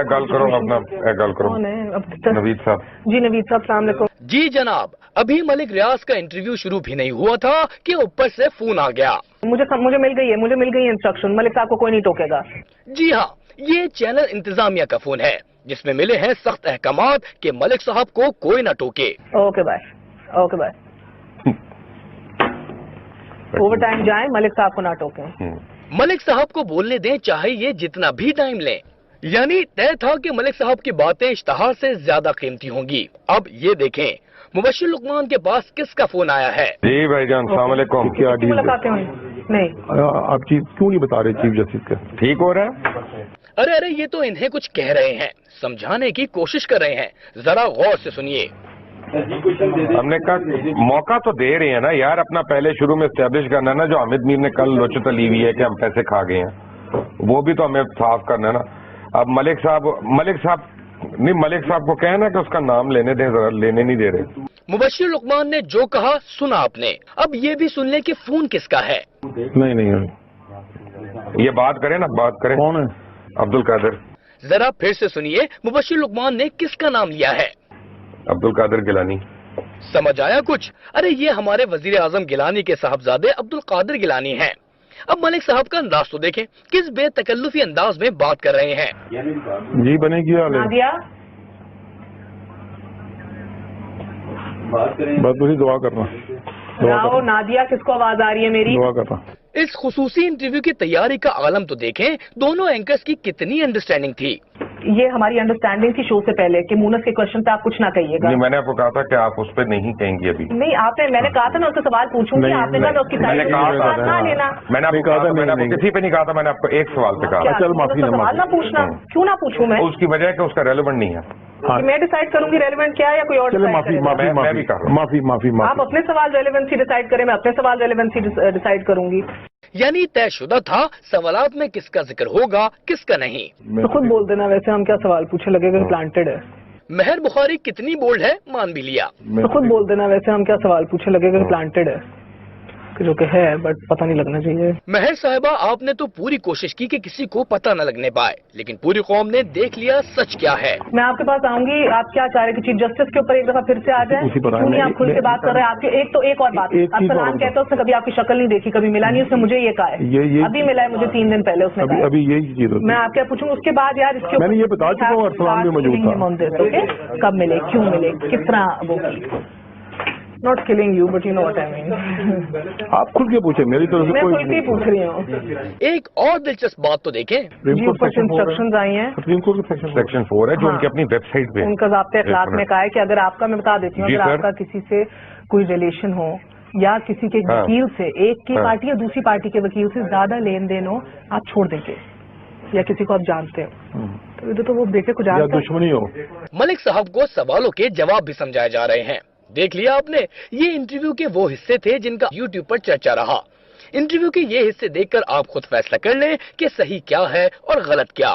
गल करो अपना गल करो। नवीद साहब जी, नवीद साहब सलाम अलैकुम। जी जनाब, अभी मलिक रियाज का इंटरव्यू शुरू भी नहीं हुआ था कि ऊपर से फोन आ गया। मुझे मिल गई है इंस्ट्रक्शन, मलिक साहब को कोई नहीं टोकेगा। जी हाँ, ये चैनल इंतजामिया का फोन है जिसमें मिले हैं सख्त अहकामात कि मलिक साहब को कोई न टोके। Okay bye. ओवर टाइम जाए, मलिक साहब को ना टोकें। मलिक साहब को बोलने दें चाहे ये जितना भी टाइम लें। यानी तय था कि मलिक साहब की बातें इश्तहार से ज्यादा कीमती होंगी। अब ये देखें मुबश्शिर लुकमान के पास किसका फोन आया है। जी भाईजान सलाम अलैकुम। क्या मुलाकातें हुई? नहीं, आप चीफ क्यों नहीं बता रहे चीफ जस्टिस का? ठीक हो रहा है? अरे ये तो इन्हें कुछ कह रहे हैं, समझाने की कोशिश कर रहे हैं, जरा गौर से सुनिए। हमने कहा मौका तो दे रहे हैं ना यार, अपना पहले शुरू में एस्टेब्लिश करना है ना। जो हामिद मीर ने कल लोचत ली हुई है कि हम पैसे खा गए हैं, वो भी तो हमें साफ करना है ना। अब मलिक साहब को कहना कि उसका नाम लेने दें, जरा लेने नहीं दे रहे। मुबश्शिर लुकमान ने जो कहा सुना आपने, अब ये भी सुन ले कि फोन किसका है। नहीं, ये बात करें ना, बात करें। कौन है? अब्दुल कादिर। जरा फिर से सुनिए मुबश्शिर लुकमान ने किसका नाम लिया है। अब्दुल कादिर गिलानी। समझ आया कुछ? अरे ये हमारे वजीर आजम गिलानी के साहबजादे अब्दुल कादिर गिलानी हैं। अब मलिक साहब का अंदाज तो देखें, किस बेतकल्लुफी अंदाज में बात कर रहे हैं। जी बनेगी नादिया, बस तुझे दुआ करना। नादिया, किसको आवाज आ रही है मेरी? दुआ करना। इस खुसूसी इंटरव्यू की तैयारी का आलम तो देखें, दोनों एंकर्स की कितनी अंडरस्टैंडिंग थी। ये हमारी अंडरस्टैंडिंग थी शो से पहले कि मूनस के क्वेश्चन पे आप कुछ ना कहिएगा। नहीं, मैंने आपको कहा था कि आप उस पर नहीं कहेंगे अभी। नहीं, मैंने कहा था मैं उससे सवाल पूछूंगी, आपने कहा था उसकी मैंने कहा था लेना। मैंने आपको कहा था, मैंने आपको किसी पे नहीं कहा था, मैंने आपको एक सवाल पे कहा। चल माफी सवाल ना पूछना, क्यों ना पूछूं मैं? उसकी वजह है कि उसका रेलेवेंट नहीं है। मैं डिसाइड करूंगी रेलेवेंट क्या है या कोई और? माफी। आप अपने सवाल रेलेवेंसी डिसाइड करें, मैं अपने सवाल रेलेवेंसी डिसाइड करूंगी। यानी तयशुदा था सवालात में किसका जिक्र होगा किसका नहीं। तो खुद बोल देना, वैसे हम क्या सवाल पूछे, लगेगा प्लांटेड है। महर बुखारी कितनी बोल्ड है मान भी लिया। तो खुद बोल देना, वैसे हम क्या सवाल पूछे, लगेगा प्लांटेड है, जो कि है बट पता नहीं लगना चाहिए। महर साहिबा, आपने तो पूरी कोशिश की कि किसी को पता न लगने पाए, लेकिन पूरी कौम ने देख लिया सच क्या है। मैं आपके पास आऊंगी, आप क्या चाह रहे हैं कि चीफ जस्टिस के ऊपर एक दफा फिर से आ जाए? क्यों नहीं आप खुल के बात कर रहे हैं? आपके एक और बात, आपका नाम कहता है, उसने कभी आपकी शक्ल नहीं देखी, कभी मिला नहीं, उसने मुझे ये कहा है, अभी मिला है मुझे 3 दिन पहले उसने कहा। अभी यही चीज मैं आपके पूछूंगा उसके बाद यार, इसके मैंने ये बता चुका हूँ, अरसलान भी मौजूद था। कब मिले, क्यों मिले, किस तरह वो की। Not killing you but you know what I mean. आप खुल के पूछे, मेरी तरफ से मैं कोई खुल के पूछ रही हूँ। एक और दिलचस्प बात तो देखें, जी ऊपर से इंस्ट्रक्शंस आई हैं, सुप्रीम कोर्ट के सेक्शन 4 है जो उनकी अपनी वेबसाइट पे। उनका ज़ाब्ते अखलाक में कहा है कि अगर आपका, मैं बता देती हूँ, अगर आपका किसी से कोई रिलेशन हो या किसी के वकील से, एक की पार्टी या दूसरी पार्टी के वकील से ज्यादा लेन देन हो, आप छोड़ देंगे, या किसी को आप जानते हो तो इधर तो वो बेटे को जानते दुश्मनी हो। मलिक साहब को सवालों के जवाब भी समझाए जा रहे हैं। देख लिया आपने, ये इंटरव्यू के वो हिस्से थे जिनका YouTube पर चर्चा रहा। इंटरव्यू के ये हिस्से देखकर आप खुद फैसला कर लें कि सही क्या है और गलत क्या।